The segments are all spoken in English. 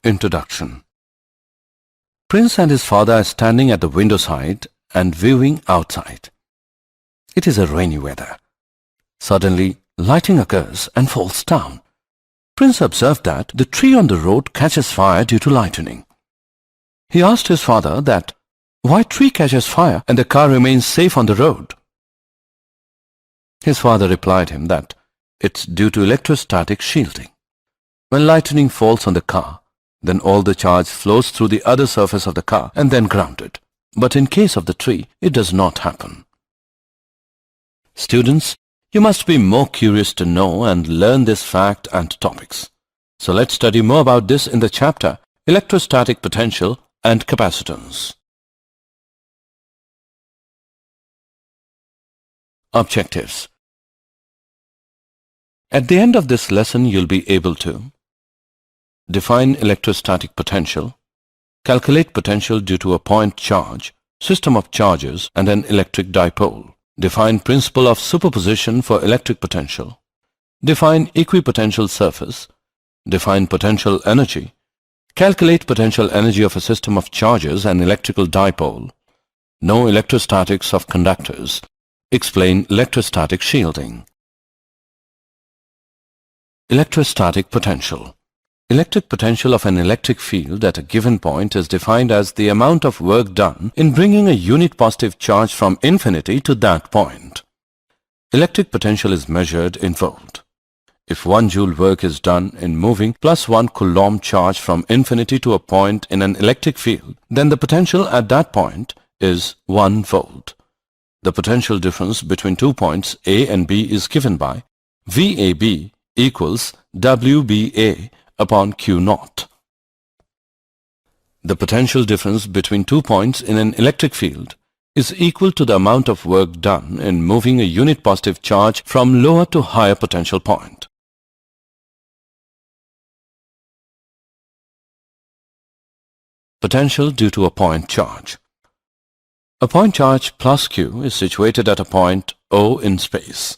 Introduction. Prince and his father are standing at the window side and viewing outside. It is a rainy weather. Suddenly, lightning occurs and falls down. Prince observed that the tree on the road catches fire due to lightning. He asked his father that why tree catches fire and the car remains safe on the road. His father replied him that it's due to electrostatic shielding. When lightning falls on the car, then all the charge flows through the other surface of the car and then grounded. But in case of the tree, it does not happen. Students, you must be more curious to know and learn this fact and topics. So let's study more about this in the chapter Electrostatic Potential and Capacitance. Objectives. At the end of this lesson, you'll be able to define electrostatic potential, calculate potential due to a point charge, system of charges and an electric dipole, define principle of superposition for electric potential, define equipotential surface, define potential energy, calculate potential energy of a system of charges and electrical dipole, know electrostatics of conductors, explain electrostatic shielding. Electrostatic potential. Electric potential of an electric field at a given point is defined as the amount of work done in bringing a unit positive charge from infinity to that point. Electric potential is measured in volt. If 1 joule work is done in moving plus 1 coulomb charge from infinity to a point in an electric field, then the potential at that point is 1 volt. The potential difference between 2 points A and B is given by VAB equals WBA upon Q naught. The potential difference between 2 points in an electric field is equal to the amount of work done in moving a unit positive charge from lower to higher potential point. Potential due to a point charge. A point charge plus Q is situated at a point O in space.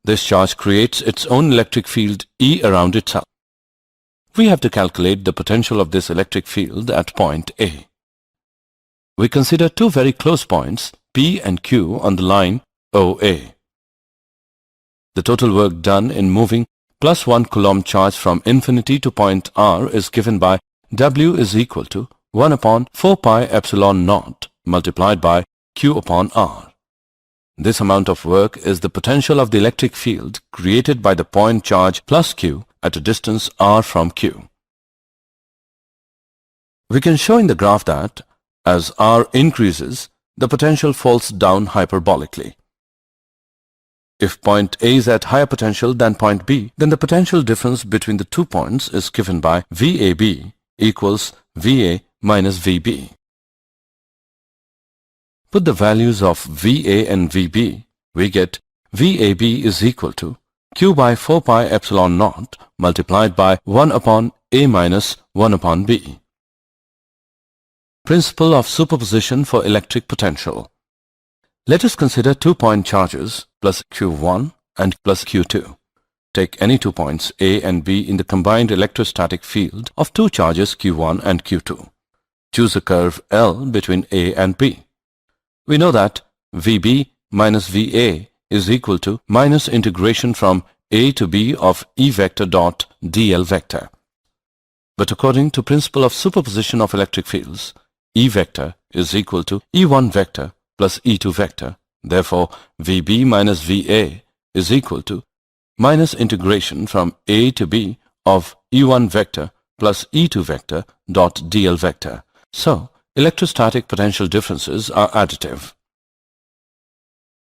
This charge creates its own electric field E around itself. We have to calculate the potential of this electric field at point A. We consider two very close points P and Q on the line OA. The total work done in moving plus 1 coulomb charge from infinity to point R is given by W is equal to 1 upon 4 pi epsilon naught multiplied by Q upon R. This amount of work is the potential of the electric field created by the point charge plus Q at a distance r from Q. We can show in the graph that as r increases, the potential falls down hyperbolically. If point A is at higher potential than point B, then the potential difference between the 2 points is given by VAB equals VA minus VB. Put the values of VA and VB, we get VAB is equal to Q by 4 pi epsilon naught multiplied by 1 upon A minus 1 upon B. Principle of superposition for electric potential. Let us consider 2 point charges plus Q1 and plus Q2. Take any 2 points A and B in the combined electrostatic field of 2 charges Q1 and Q2. Choose a curve L between A and B. We know that VB minus VA is equal to minus integration from A to B of E vector dot dl vector. But according to principle of superposition of electric fields, E vector is equal to E1 vector plus E2 vector. Therefore, VB minus VA is equal to minus integration from A to B of E1 vector plus E2 vector dot dl vector. So, electrostatic potential differences are additive.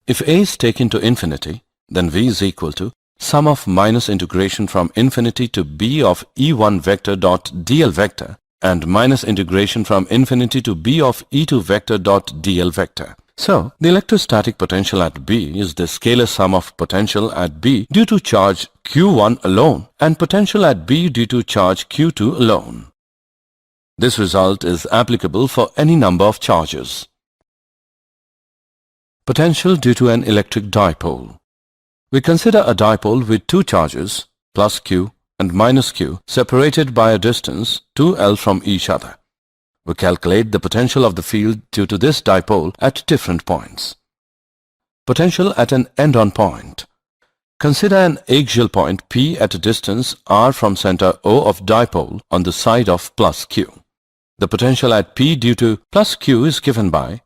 If A is taken to infinity, then V is equal to sum of minus integration from infinity to B of E1 vector dot dl vector and minus integration from infinity to B of E2 vector dot dl vector. So, the electrostatic potential at B is the scalar sum of potential at B due to charge Q1 alone and potential at B due to charge Q2 alone. This result is applicable for any number of charges. Potential due to an electric dipole. We consider a dipole with 2 charges plus Q and minus q separated by a distance 2L from each other. We calculate the potential of the field due to this dipole at different points. Potential at an end-on point. Consider an axial point P at a distance r from center O of dipole on the side of plus q. The potential at P due to plus q is given by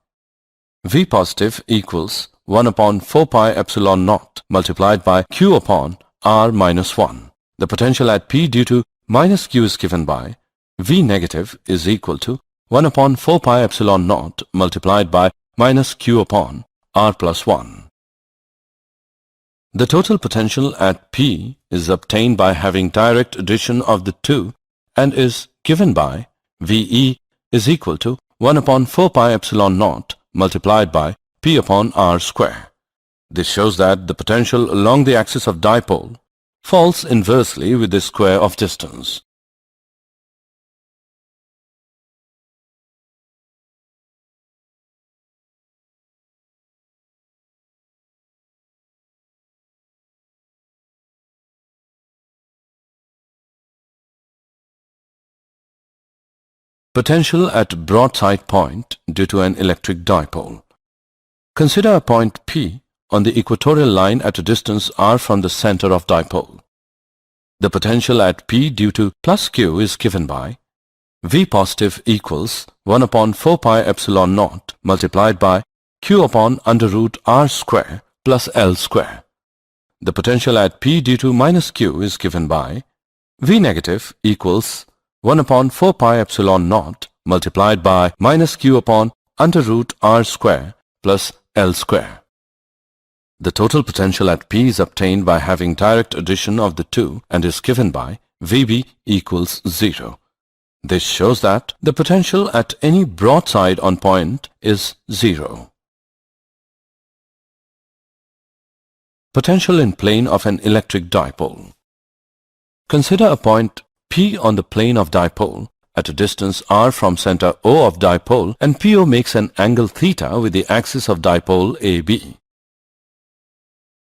V positive equals 1 upon 4 pi epsilon naught multiplied by q upon r minus 1. The potential at P due to minus q is given by V negative is equal to 1 upon 4 pi epsilon naught multiplied by minus q upon r plus 1. The total potential at P is obtained by having direct addition of the two and is given by VE is equal to 1 upon 4 pi epsilon naught multiplied by P upon r square. This shows that the potential along the axis of dipole falls inversely with the square of distance. Potential at broadside point due to an electric dipole. Consider a point P on the equatorial line at a distance r from the center of dipole. The potential at P due to plus q is given by V positive equals 1 upon 4 pi epsilon naught multiplied by q upon under root r square plus L square. The potential at P due to minus q is given by V negative equals 1 upon 4 pi epsilon naught multiplied by minus q upon under root r square plus L square. The total potential at P is obtained by having direct addition of the two and is given by VB equals 0. This shows that the potential at any broadside on point is 0. Potential in plane of an electric dipole. Consider a point P on the plane of dipole at a distance r from center O of dipole and PO makes an angle theta with the axis of dipole AB.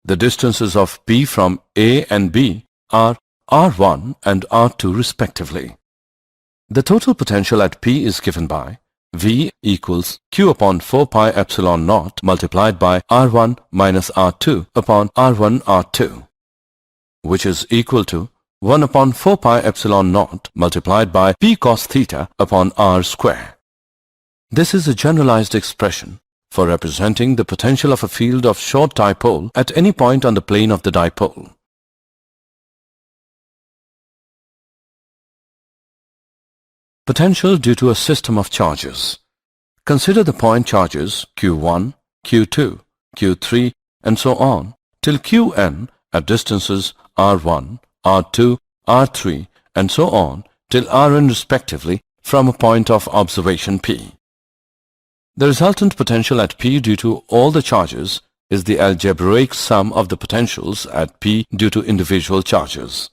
The distances of P from A and B are R1 and R2 respectively. The total potential at P is given by V equals Q upon 4 pi epsilon naught multiplied by R1 minus R2 upon R1 R2, which is equal to 1 upon 4 pi epsilon naught multiplied by P cos theta upon R square. This is a generalized expression for representing the potential of a field of short dipole at any point on the plane of the dipole. Potential due to a system of charges. Consider the point charges Q1, Q2, Q3 and so on till Qn at distances R1, R2, R3 and so on till Rn respectively from a point of observation P. The resultant potential at P due to all the charges is the algebraic sum of the potentials at P due to individual charges.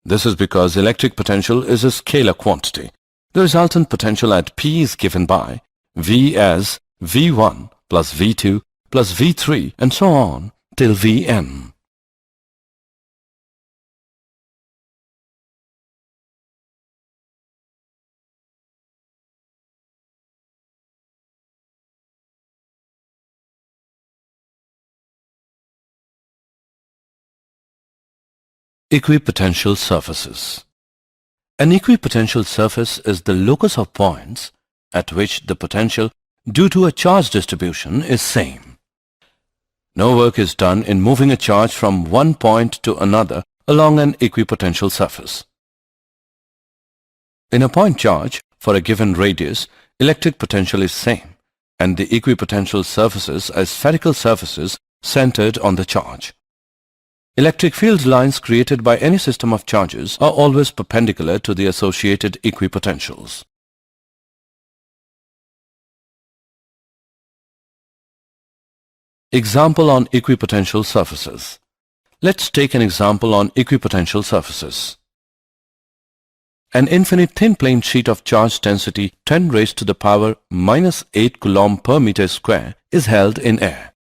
This is because electric potential is a scalar quantity. The resultant potential at P is given by V as V1 plus V2 plus V3 and so on till Vn. Equipotential surfaces. An equipotential surface is the locus of points at which the potential due to a charge distribution is same. No work is done in moving a charge from one point to another along an equipotential surface. In a point charge, for a given radius, electric potential is same, and the equipotential surfaces are spherical surfaces centered on the charge. Electric field lines created by any system of charges are always perpendicular to the associated equipotentials. Example on equipotential surfaces. Let's take an example on equipotential surfaces. An infinite thin plane sheet of charge density 10 raised to the power minus 8 coulomb per meter square is held in air.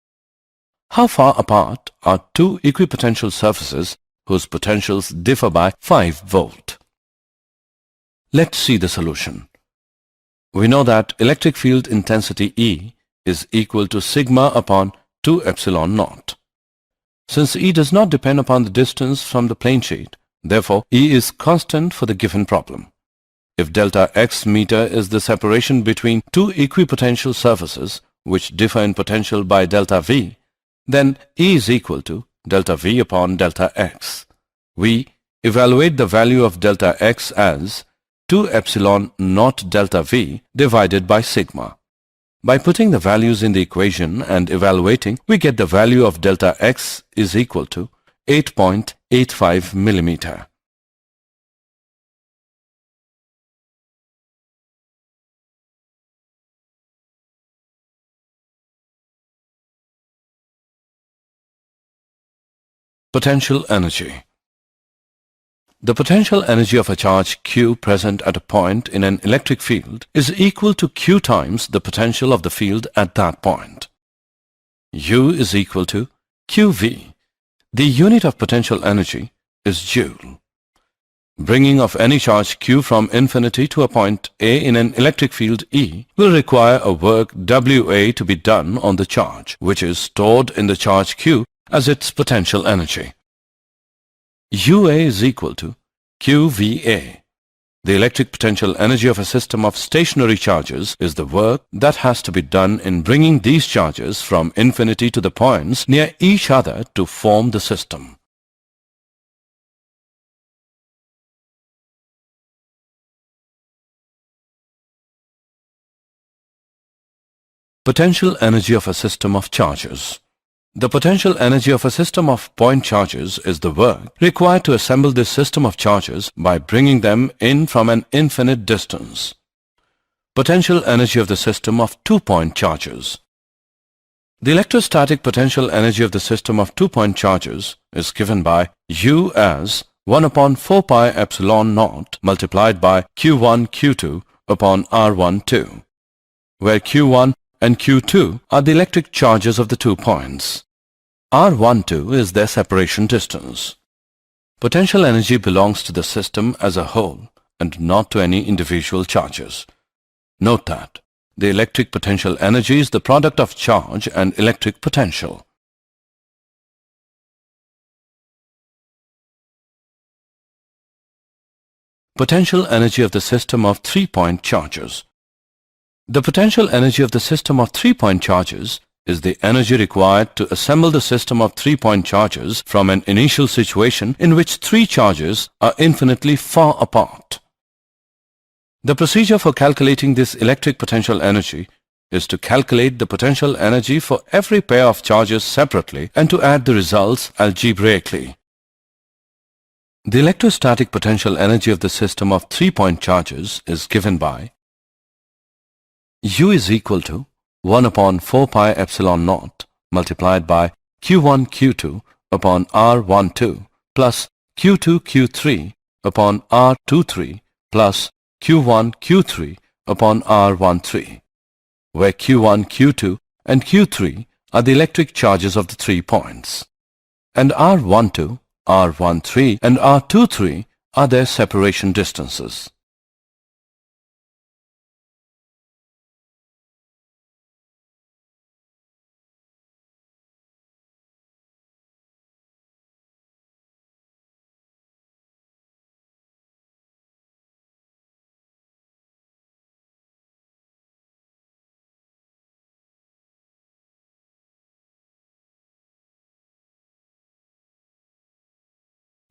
How far apart are two equipotential surfaces whose potentials differ by 5 volt. Let's see the solution. We know that electric field intensity E is equal to sigma upon 2 epsilon naught. Since E does not depend upon the distance from the plane sheet, therefore E is constant for the given problem. If delta x meter is the separation between two equipotential surfaces which differ in potential by delta V, then E is equal to delta V upon delta x. We evaluate the value of delta x as 2 epsilon naught delta V divided by sigma. By putting the values in the equation and evaluating, we get the value of delta x is equal to 8.85 millimeter. Potential energy. The potential energy of a charge Q present at a point in an electric field is equal to Q times the potential of the field at that point. U is equal to QV. The unit of potential energy is joule. Bringing of any charge Q from infinity to a point A in an electric field E will require a work WA to be done on the charge, which is stored in the charge Q as its potential energy. UA is equal to QVA. The electric potential energy of a system of stationary charges is the work that has to be done in bringing these charges from infinity to the points near each other to form the system. Potential energy of a system of charges. The potential energy of a system of point charges is the work required to assemble this system of charges by bringing them in from an infinite distance. Potential energy of the system of two-point charges. The electrostatic potential energy of the system of two-point charges is given by U as 1 upon 4 pi epsilon naught multiplied by Q1 Q2 upon R12, where Q1 and Q2 are the electric charges of the 2 points. R12 is their separation distance. Potential energy belongs to the system as a whole and not to any individual charges. Note that the electric potential energy is the product of charge and electric potential. Potential energy of the system of 3-point charges. The potential energy of the system of 3-point charges is the energy required to assemble the system of 3-point charges from an initial situation in which 3 charges are infinitely far apart. The procedure for calculating this electric potential energy is to calculate the potential energy for every pair of charges separately and to add the results algebraically. The electrostatic potential energy of the system of 3-point charges is given by U is equal to 1 upon 4 pi epsilon naught multiplied by Q1 Q2 upon R12 plus Q2 Q3 upon R23 plus Q1 Q3 upon R13, where Q1 Q2 and Q3 are the electric charges of the 3 points, and R12, R13 and R23 are their separation distances.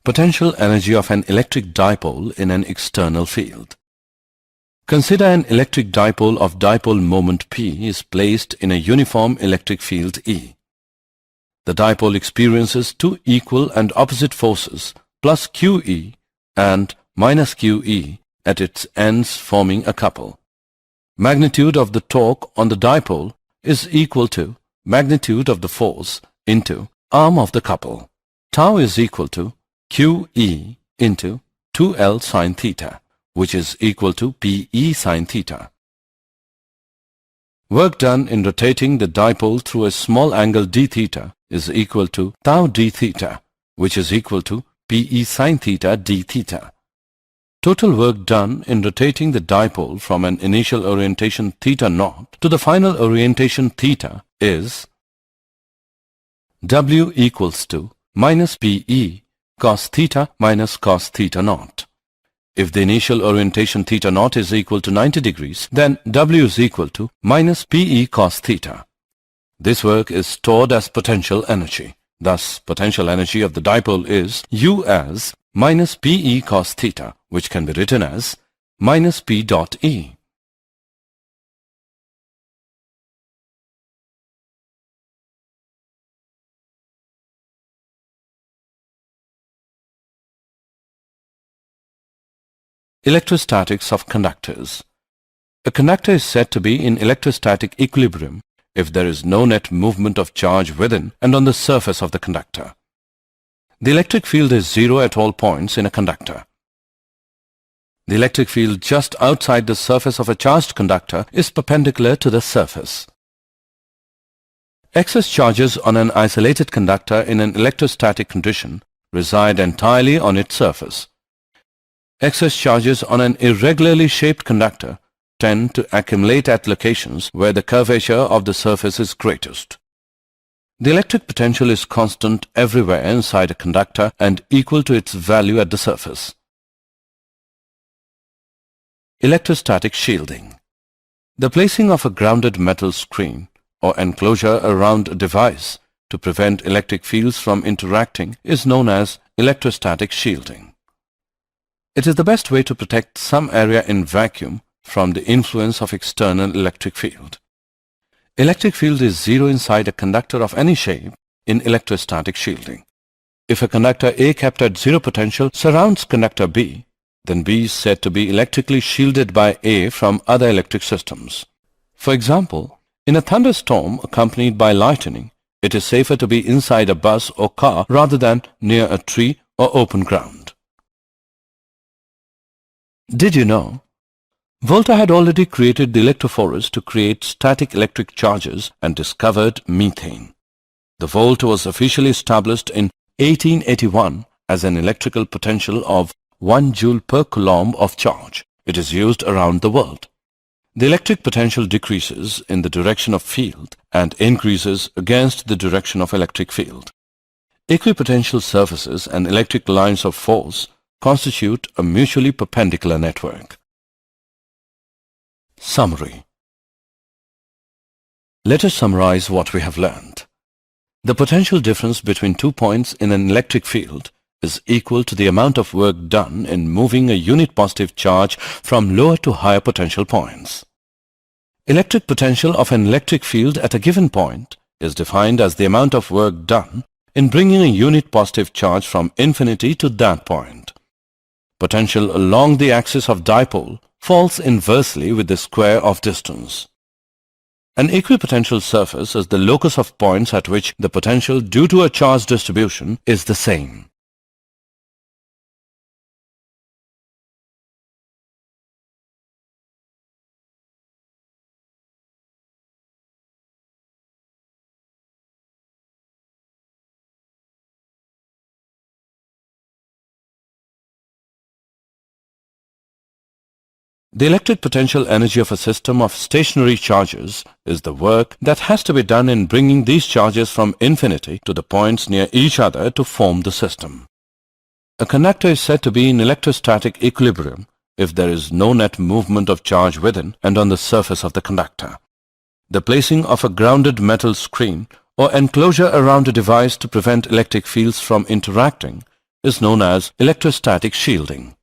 Potential energy of an electric dipole in an external field. Consider an electric dipole of dipole moment P is placed in a uniform electric field E. The dipole experiences two equal and opposite forces plus QE and minus QE at its ends forming a couple. Magnitude of the torque on the dipole is equal to magnitude of the force into arm of the couple. Tau is equal to QE into 2L sin theta, which is equal to PE sin theta. Work done in rotating the dipole through a small angle d theta is equal to tau d theta, which is equal to Pe sin theta d theta. Total work done in rotating the dipole from an initial orientation theta naught to the final orientation theta is W equals to minus Pe cos theta minus cos theta naught. If the initial orientation theta naught is equal to 90 degrees, then W is equal to minus Pe cos theta. This work is stored as potential energy. Thus, potential energy of the dipole is U as minus Pe cos theta, which can be written as minus P dot E. Electrostatics of conductors. A conductor is said to be in electrostatic equilibrium if there is no net movement of charge within and on the surface of the conductor. The electric field is zero at all points in a conductor. The electric field just outside the surface of a charged conductor is perpendicular to the surface. Excess charges on an isolated conductor in an electrostatic condition reside entirely on its surface. Excess charges on an irregularly shaped conductor tend to accumulate at locations where the curvature of the surface is greatest. The electric potential is constant everywhere inside a conductor and equal to its value at the surface. Electrostatic shielding. The placing of a grounded metal screen or enclosure around a device to prevent electric fields from interacting is known as electrostatic shielding. It is the best way to protect some area in vacuum from the influence of external electric field. Electric field is zero inside a conductor of any shape in electrostatic shielding. If a conductor A kept at zero potential surrounds conductor B, then B is said to be electrically shielded by A from other electric systems. For example, in a thunderstorm accompanied by lightning, it is safer to be inside a bus or car rather than near a tree or open ground. Did you know? Volta had already created the electrophorus to create static electric charges and discovered methane. The volt was officially established in 1881 as an electrical potential of 1 joule per coulomb of charge. It is used around the world. The electric potential decreases in the direction of field and increases against the direction of electric field. Equipotential surfaces and electric lines of force constitute a mutually perpendicular network. Summary. Let us summarize what we have learned. The potential difference between 2 points in an electric field is equal to the amount of work done in moving a unit positive charge from lower to higher potential points. Electric potential of an electric field at a given point is defined as the amount of work done in bringing a unit positive charge from infinity to that point. Potential along the axis of dipole falls inversely with the square of distance. An equipotential surface is the locus of points at which the potential due to a charge distribution is the same. The electric potential energy of a system of stationary charges is the work that has to be done in bringing these charges from infinity to the points near each other to form the system. A conductor is said to be in electrostatic equilibrium if there is no net movement of charge within and on the surface of the conductor. The placing of a grounded metal screen or enclosure around a device to prevent electric fields from interacting is known as electrostatic shielding.